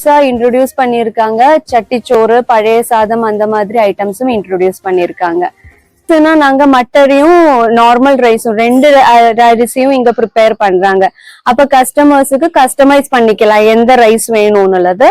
புதுசா இன்ட்ரோடியூஸ் பண்ணிருக்காங்க. சட்டிச்சோறு, பழைய சாதம் அந்த மாதிரி ஐட்டம்ஸும் இன்ட்ரோடியூஸ் பண்ணிருக்காங்க. நாங்க மட்டரையும் நார்மல் ரைஸும் 2 அரிசியும் இங்க ப்ரிப்பேர் பண்றாங்க. அப்ப கஸ்டமர்ஸுக்கு கஸ்டமைஸ் பண்ணிக்கலாம் எந்த ரைஸ் வேணும்னுள்ளது.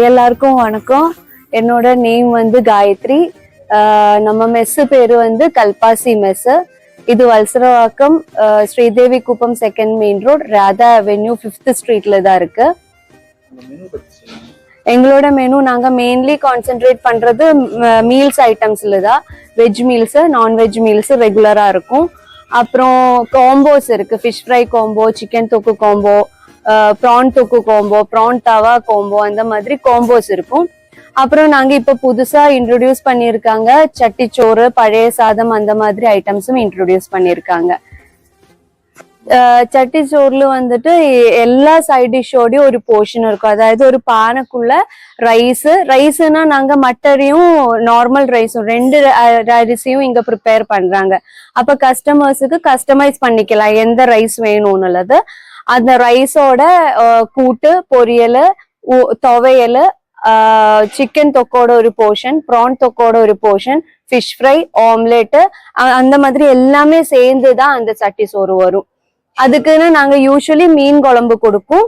எல்லாருக்கும் வணக்கம். என்னோட நேம் வந்து காயத்ரி. நம்ம மெஸ் பேரு வந்து கல்பாசி மெஸ். இது வல்சரவாக்கம் ஸ்ரீதேவி குப்பம் 2nd main road, Radha avenue 5th ஸ்ட்ரீட்ல தான் இருக்கு. எங்களோட மெனு நாங்க மெயின்லி கான்சென்ட்ரேட் பண்றது மீல்ஸ் ஐட்டம்ஸ்ல தான். வெஜ் மீல்ஸ், நான்வெஜ் மீல்ஸ் ரெகுலரா இருக்கும். அப்புறம் காம்போஸ் இருக்கு. ஃபிஷ் ஃப்ரை காம்போ, சிக்கன் தொக்கு காம்போ, ப்ரான் தொக்கு காம்போ, ப்ரான் தவா காம்போ, அந்த மாதிரி காம்போஸ் இருக்கும். அப்புறம் நாங்க இப்ப புதுசா இன்ட்ரோடியூஸ் பண்ணிருக்காங்க சட்டிச்சோறு, பழைய சாதம் அந்த மாதிரி ஐட்டம்ஸும் இன்ட்ரோடியூஸ் பண்ணிருக்காங்க. சட்டிச்சோறுல வந்துட்டு எல்லா சைட் டிஷ்ஷோடயும் ஒரு போர்ஷன் இருக்கும். அதாவது ஒரு பானைக்குள்ள ரைஸ்னா நாங்க மட்டரையும் நார்மல் ரைஸும் 2 அரிசியும் இங்க ப்ரிப்பேர் பண்றாங்க. அப்ப கஸ்டமர்ஸுக்கு கஸ்டமைஸ் பண்ணிக்கலாம் எந்த ரைஸ் வேணும்னுள்ளது. அந்த ரைஸோட கூட்டு, பொரியல், துவையல், சிக்கன் தொக்கோட ஒரு போர்ஷன், ப்ரான் தொக்கோட ஒரு போர்ஷன், ஃபிஷ் ஃப்ரை, ஆம்லெட், அந்த மாதிரி எல்லாமே சேர்ந்துதான் அந்த சட்டி சோறு வரும். அதுக்குன்னு நாங்க யூஸ்வலி மீன் குழம்பு கொடுப்போம்.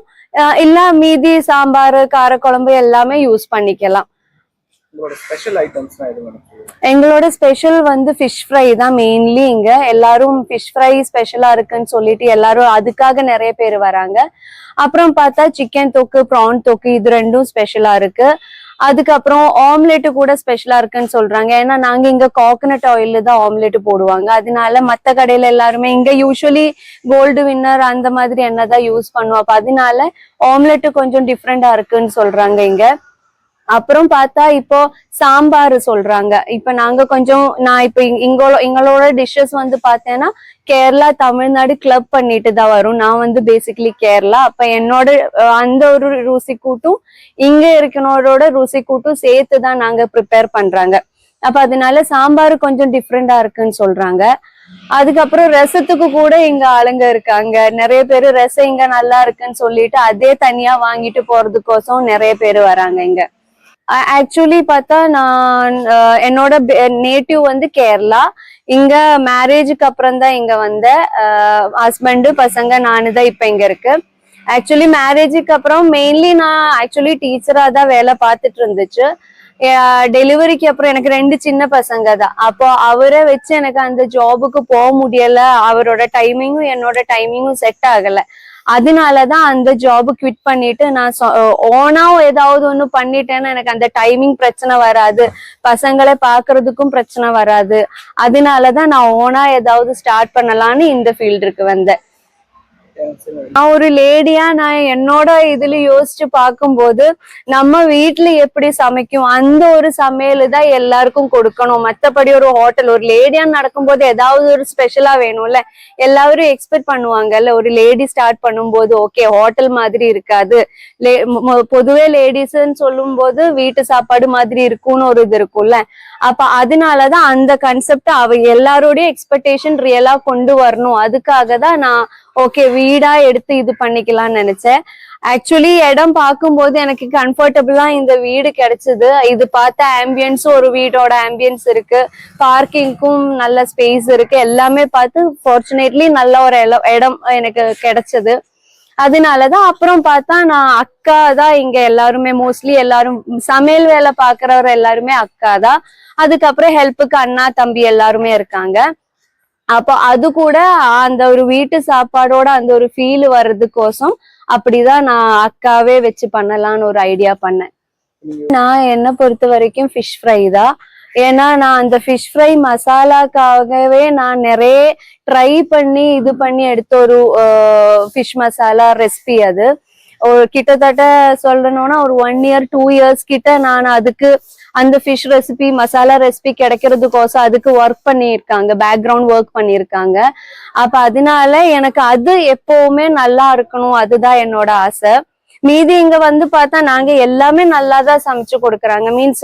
இல்ல மீதி சாம்பார், காரக்குழம்பு எல்லாமே யூஸ் பண்ணிக்கலாம். எங்களோட ஸ்பெஷல் வந்து ஃபிஷ் ஃப்ரை தான் மெயின்லி. இங்க எல்லாரும் ஃபிஷ் ஃப்ரை ஸ்பெஷலா இருக்குன்னு சொல்லிட்டு எல்லாரும் அதுக்காக நிறைய பேர் வராங்க. அப்புறம் பார்த்தா சிக்கன் தொக்கு, ப்ரான் தொக்கு, இது 2ம் ஸ்பெஷலா இருக்கு. அதுக்கப்புறம் ஆம்லெட் கூட ஸ்பெஷலா இருக்குன்னு சொல்றாங்க. ஏன்னா நாங்க இங்க கோகனட் ஆயில்ல தான் ஆம்லெட் போடுவாங்க. அதனால மத்த கடையில எல்லாருமே இங்க யூஸ்வலி கோல்டு வின்னர் அந்த மாதிரி எண்ணெய் தான் யூஸ் பண்ணுவோம். அப்ப அதனால ஆம்லெட் கொஞ்சம் டிஃப்ரெண்டா இருக்குன்னு சொல்றாங்க இங்க. அப்புறம் பார்த்தா இப்போ சாம்பார் சொல்றாங்க. இப்ப நாங்க நான் இப்ப எங்களோட டிஷ்ஷஸ் வந்து பார்த்தேன்னா கேரளா, தமிழ்நாடு கிளப் பண்ணிட்டு தான் வரும். நான் வந்து பேசிக்கலி கேரளா. அப்ப என்னோட அந்த ஒரு ருசி கூட்டும் இங்க இருக்கனோட ருசி கூட்டும் சேர்த்துதான் நாங்க ப்ரிப்பேர் பண்றாங்க. அப்ப அதனால சாம்பார் கொஞ்சம் டிஃப்ரெண்டா இருக்குன்னு சொல்றாங்க. அதுக்கப்புறம் ரசத்துக்கு கூட இங்க ஆளுங்க இருக்காங்க. நிறைய பேரு ரசம் இங்க நல்லா இருக்குன்னு சொல்லிட்டு அதே தனியா வாங்கிட்டு போறதுக்கோசம் நிறைய பேரு வராங்க இங்க. ஆக்சுவலி பார்த்தா நான் என்னோட நேட்டிவ் வந்து கேரளா. இங்க மேரேஜுக்கு அப்புறம் தான் இங்க வந்த ஹஸ்பண்டு, பசங்க, நானு தான் இப்ப இங்க இருக்கு. ஆக்சுவலி மேரேஜுக்கு அப்புறம் மெயின்லி நான் ஆக்சுவலி டீச்சரா தான் வேலை பார்த்துட்டு இருந்துச்சு. டெலிவரிக்கு அப்புறம் எனக்கு 2 சின்ன பசங்க தான். அப்போ அவரை வச்சு எனக்கு அந்த ஜாபுக்கு போக முடியல. அவரோட டைமிங்கும் என்னோட டைமிங்கும் செட் ஆகல. அதனாலதான் அந்த ஜாப் குவிட் பண்ணிட்டு நான் ஓனா ஏதாவது ஒண்ணு பண்ணிட்டேன்னா எனக்கு அந்த டைமிங் பிரச்சனை வராது, பசங்களை பாக்குறதுக்கும் பிரச்சனை வராது. அதனாலதான் நான் ஓனா ஏதாவது ஸ்டார்ட் பண்ணலான்னு இந்த ஃபீல்டுக்கு வந்தேன். நான் ஒரு லேடியா நான் என்னோட இதுல யோசிச்சு பார்க்கும்போது நம்ம வீட்டுல எப்படி சமைக்கும் அந்த ஒரு சமையல் தான் எல்லாருக்கும் கொடுக்கணும். மத்தபடி ஒரு ஹோட்டல் ஒரு லேடியா நடக்கும்போது ஏதாவது ஒரு ஸ்பெஷலா வேணும்ல. எல்லாரும் எக்ஸ்பெக்ட் பண்ணுவாங்கல்ல ஒரு லேடி ஸ்டார்ட் பண்ணும்போது. ஓகே, ஹோட்டல் மாதிரி இருக்காது, பொதுவே லேடிஸ்ன்னு சொல்லும் போது வீட்டு சாப்பாடு மாதிரி இருக்கும்னு ஒரு இது இருக்கும்ல. அப்ப அதனாலதான் அந்த கன்செப்ட் எல்லாரோடைய எக்ஸ்பெக்டேஷன் ரியலா கொண்டு வரணும். அதுக்காக தான் நான் ஓகே வீடா எடுத்து இது பண்ணிக்கலாம்னு நினைச்சேன். ஆக்சுவலி இடம் பார்க்கும்போது எனக்கு கம்ஃபர்டபுளா இந்த வீடு கிடைச்சது. இது பார்த்த ஆம்பியன்ஸும் ஒரு வீடோட ஆம்பியன்ஸ் இருக்கு, பார்க்கிங்க்கும் நல்ல ஸ்பேஸ் இருக்கு, எல்லாமே பார்த்து ஃபார்ச்சுனேட்லி நல்ல ஒரு இடம் எனக்கு கிடைச்சது. அதனாலதான் அப்புறம் பார்த்தா நான் அக்கா தான் இங்க எல்லாருமே மோஸ்ட்லி எல்லாரும் சமையல் வேலை பாக்குறவர் எல்லாருமே அக்கா தான். அதுக்கப்புறம் ஹெல்ப்புக்கு அண்ணா, தம்பி எல்லாருமே இருக்காங்க. அப்போ அது கூட அந்த ஒரு வீட்டு சாப்பாடோட அந்த ஒரு ஃபீல் வர்றதுக்கோசம் அப்படிதான் நான் அக்காவே வச்சு பண்ணலான்னு ஒரு ஐடியா பண்ணேன். நான் என்ன பொறுத்த வரைக்கும் ஃபிஷ் ஃப்ரை தான். ஏன்னா நான் அந்த ஃபிஷ் ஃப்ரை மசாலாக்காகவே நான் நிறைய ட்ரை பண்ணி இது பண்ணி எடுத்த ஒரு ஃபிஷ் மசாலா ரெசிபி. அது ஒரு கிட்டத்தட்ட சொல்லணும்னா ஒரு 1 year 2 years கிட்ட நான் அதுக்கு அந்த ஃபிஷ் ரெசிபி மசாலா ரெசிபி கிடைக்கிறதுக்கோசம் அதுக்கு ஒர்க் பண்ணியிருக்காங்க, பேக்ரவுண்ட் ஒர்க் பண்ணியிருக்காங்க. அப்ப அதனால எனக்கு அது எப்பவுமே நல்லா இருக்கணும், அதுதான் என்னோட ஆசை. மீதி இங்க வந்து பார்த்தா நாங்க எல்லாமே நல்லாதான் சமைச்சு கொடுக்குறாங்க. மீன்ஸ்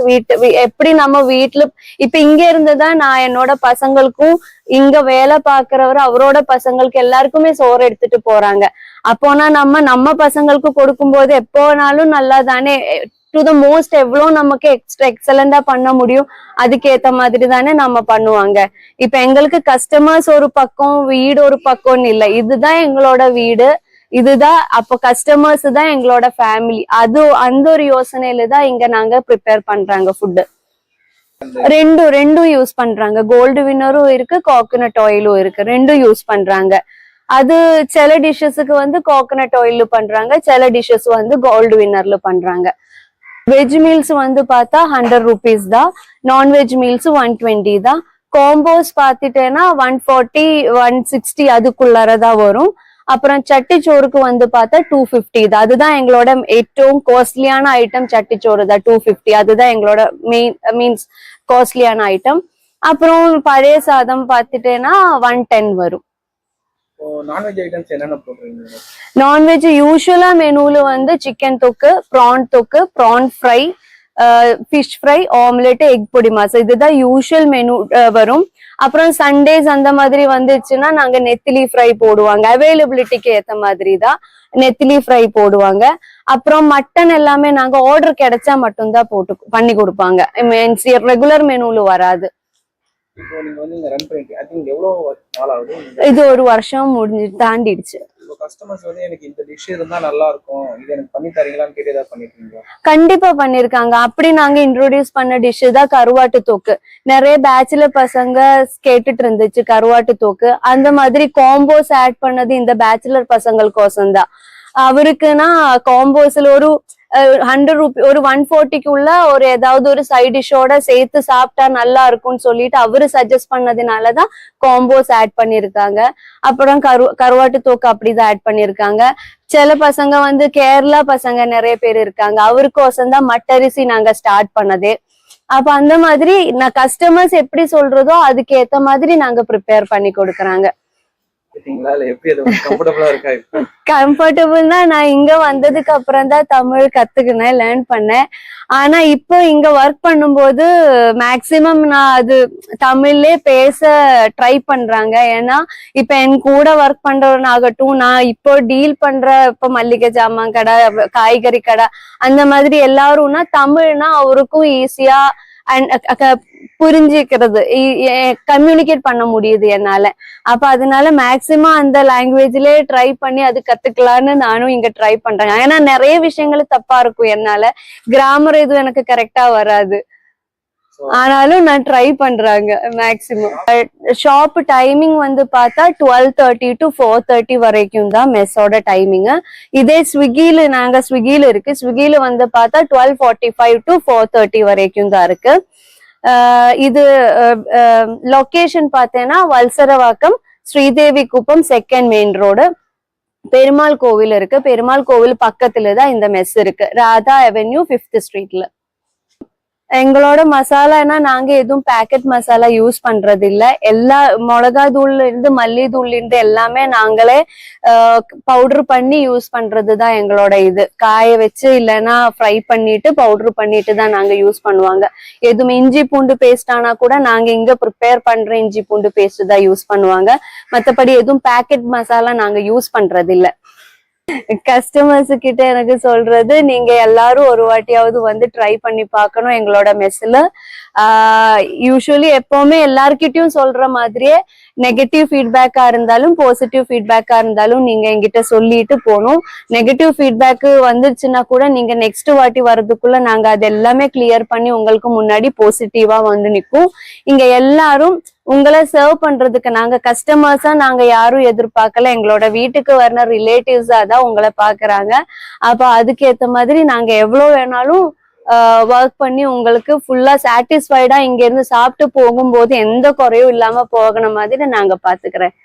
எப்படி நம்ம வீட்டுல இப்ப இங்க இருந்துதான் நான் என்னோட பசங்களுக்கும் இங்க வேலை பாக்குறவர் அவரோட பசங்களுக்கு எல்லாருக்குமே சோறு எடுத்துட்டு போறாங்க. அப்போனா நம்ம பசங்களுக்கு கொடுக்கும்போது எப்போனாலும் நல்லா தானே டு த மோஸ்ட் எவ்வளவு நமக்கு எக்ஸலண்டா பண்ண முடியும் அதுக்கு ஏத்த மாதிரி தானே நம்ம பண்ணுவாங்க. இப்ப எங்களுக்கு கஸ்டமர்ஸ் ஒரு பக்கம் வீடு ஒரு பக்கம்னு இல்லை, இதுதான் எங்களோட வீடு, இதுதான் அப்ப கஸ்டமர்ஸ் தான் எங்களோட ஃபேமிலி. அந்த ஒரு யோசனையில தான் இங்க நாங்க ப்ரிப்பேர் பண்றாங்க ஃபுட்டு. ரெண்டும் யூஸ் பண்றாங்க. கோல்டு வின்னரும் இருக்கு, கோகனட் ஆயிலும் இருக்கு, ரெண்டும் யூஸ் பண்றாங்க. அது சில டிஷ்ஷஸுக்கு வந்து கோகனட் ஆயில் பண்றாங்க, சில டிஷ்ஷஸ் வந்து கோல்டு வின்னர்ல பண்றாங்க. வெஜ் மீல்ஸ் வந்து பார்த்தா 100 rupees தான், நான்வெஜ் மீல்ஸ் 120 தான். காம்போஸ் பார்த்துட்டேன்னா 140 160 அதுக்குள்ளதான் வரும். அப்புறம் சட்டிச்சோறுக்கு வந்து பார்த்தா 250 தான். அதுதான் எங்களோட ഏറ്റവും காஸ்ட்லியான ஐட்டம், சட்டிச்சோறு தான் 250. அதுதான் எங்களோட மீன்ஸ் காஸ்ட்லியான ஐட்டம். அப்புறம் பழைய சாதம் பார்த்துட்டேன்னா 110 வரும். நான்வெஜ் ஐட்டம்ஸ் என்னென்ன போடுறீங்க? நான்வெஜ் யூஸ்வலா மெனுல வந்து சிக்கன் தொக்கு, PRAN fry, fish fry, omelette, egg பொடி மாசம், இதுதான் யூஸ்வல் மெனு வரும். அப்புறம் சண்டேஸ் அந்த மாதிரி வந்துச்சுன்னா நாங்க நெத்திலி ஃப்ரை போடுவாங்க, அவைலபிலிட்டிக்கு ஏத்த மாதிரி தான் நெத்திலி ஃப்ரை போடுவாங்க. அப்புறம் மட்டன் எல்லாமே நாங்க ஆர்டர் கிடைச்சா மட்டும்தான் பண்ணி கொடுப்பாங்க, மீன்ஸ் ரெகுலர் மெனுல வராது. இப்போ நீங்க வந்து இங்க ரன் பண்ணிட்டு ஐ திங்க் எவ்வளவு நாள் ஆகுது? இது 1 வருஷம் தாண்டிடுச்சு. கஸ்டமர்ஸ் வந்து எனக்கு இந்த டிஷ் இருந்தா நல்லா இருக்கும், இது எனக்கு பண்ணி தரீங்களான்னு கேட்டு ஏதாவது பண்ணிருக்கீங்களா? கண்டிப்பா பண்ணிருக்காங்க. அப்படி நாங்க இன்ட்ரோடியூஸ் பண்ண டிஷ் தான் கருவாட்டு தோக்கு. நிறைய பேச்சுலர் பசங்க கேட்டுட்டு இருந்துச்சு கருவாட்டு தோக்கு. அந்த மாதிரி காம்போஸ் ஆட் பண்ணது இந்த பேச்சுலர் பசங்களுக்கோசம் தான். அவருக்குன்னா காம்போஸ்ல ஒரு 100 rupees ஒரு 140க்குள்ள ஒரு ஏதாவது ஒரு சைட் டிஷ்ஷோட சேர்த்து சாப்பிட்டா நல்லா இருக்கும்னு சொல்லிட்டு அவரு சஜஸ்ட் பண்ணதுனாலதான் காம்போஸ் ஆட் பண்ணிருக்காங்க. அப்புறம் கருவாட்டு தோக்கு அப்படிதான் ஆட் பண்ணிருக்காங்க. சில பசங்க வந்து கேரளா பசங்க நிறைய பேர் இருக்காங்க, அவருக்கோசம் தான் மட்டரிசி நாங்க ஸ்டார்ட் பண்ணதே. அப்ப அந்த மாதிரி நான் கஸ்டமர்ஸ் எப்படி சொல்றதோ அதுக்கு ஏத்த மாதிரி நாங்க ப்ரிப்பேர் பண்ணி கொடுக்கறாங்க. கம்ஃபர்டபுள்னா நான் இங்க வந்ததுக்கு அப்புறம் தான் தமிழ் கத்துக்கினேன், லேர்ன் பண்ணேன். ஆனா இப்போ இங்க ஒர்க் பண்ணும்போது மேக்சிமம் நான் அது தமிழ்லே பேச ட்ரை பண்றாங்க. ஏன்னா இப்ப என் கூட ஒர்க் பண்றவனாகட்டும், நான் இப்போ டீல் பண்ற இப்ப மல்லிகை ஜாமான் கடை, காய்கறி கடை, அந்த மாதிரி எல்லாரும்னா தமிழ்னா அவருக்கும் ஈஸியா புரிஞ்சுக்கிறது, கம்யூனிகேட் பண்ண முடியுது என்னால. அப்ப அதனால மேக்சிமம் அந்த லாங்குவேஜ்லயே ட்ரை பண்ணி அது கத்துக்கலான்னு நானும் இங்க ட்ரை பண்றேன். ஏன்னா நிறைய விஷயங்கள் தப்பா இருக்கும், என்னால கிராமர் எதுவும் எனக்கு கரெக்டா வராது, ஆனாலும் நான் ட்ரை பண்றாங்க மேக்சிமம். ஷாப் டைமிங் வந்து பார்த்தா 12:30 to 4:30 வரைக்கும் தான் மெஸ்ஸோட டைமிங். இதே நாங்க ஸ்விக்கில இருக்கு, ஸ்விக்கில வந்து பார்த்தா 12:45 to 4:30 வரைக்கும் தான் இருக்கு. இது லொகேஷன் பார்த்தேன்னா வல்சரவாக்கம், ஸ்ரீதேவி குப்பம், 2nd main road, பெருமாள் கோவில் இருக்கு. பெருமாள் கோவில் பக்கத்துலதான் இந்த மெஸ் இருக்கு, ராதா அவென்யூ 5th streetல. எங்களோட மசாலானா நாங்க எதுவும் பேக்கெட் மசாலா யூஸ் பண்றது இல்ல. எல்லா மிளகா தூள்ல இருந்து மல்லி தூள்ல இருந்து எல்லாமே நாங்களே பவுடர் பண்ணி யூஸ் பண்றதுதான் எங்களோட இது. காய வச்சு இல்லைன்னா ஃப்ரை பண்ணிட்டு பவுடர் பண்ணிட்டு தான் நாங்க யூஸ் பண்ணுவாங்க. எதுவும் இஞ்சி பூண்டு பேஸ்ட் ஆனா கூட நாங்க இங்க ப்ரிப்பேர் பண்ற இஞ்சி பூண்டு பேஸ்ட் தான் யூஸ் பண்ணுவாங்க. மத்தபடி எதுவும் பேக்கெட் மசாலா நாங்க யூஸ் பண்றது இல்ல. கஸ்டமர்ஸ் கிட்ட எனக்கு சொல்றது, நீங்க எல்லாரும் ஒரு வாட்டியாவது வந்து ட்ரை பண்ணி பார்க்கணும் எங்களோட மெஸ்ல. யூஸ்வலி எப்பவுமே எல்லார்கிட்டயும் சொல்ற மாதிரியே நெகட்டிவ் ஃபீட்பேக்கா இருந்தாலும் பாசிட்டிவ் ஃபீட்பேக்கா இருந்தாலும் நீங்க எங்கிட்ட சொல்லிட்டு போகணும். நெகட்டிவ் ஃபீட்பேக் வந்துருச்சுன்னா கூட நீங்க நெக்ஸ்ட் வாட்டி வர்றதுக்குள்ள நாங்க அது எல்லாமே கிளியர் பண்ணி உங்களுக்கு முன்னாடி பாசிட்டிவா வந்து நிற்கும். இங்க எல்லாரும் உங்களை சர்வ் பண்றதுக்கு நாங்க கஸ்டமர்ஸா நாங்க யாரும் எதிர்பார்க்கல, எங்களோட வீட்டுக்கு வர்ற ரிலேட்டிவ்ஸா தான் உங்களை பாக்குறாங்க. அப்ப அதுக்கு ஏத்த மாதிரி நாங்க எவ்வளவு வேணாலும் ஒர்க் பண்ணி உங்களுக்கு ஃபுல்லா சாட்டிஸ்ஃபைடா இங்க இருந்து சாப்பிட்டு போகும்போது எந்த குறையும் இல்லாம போகிற மாதிரி நாங்க பாத்துக்கிறேன்.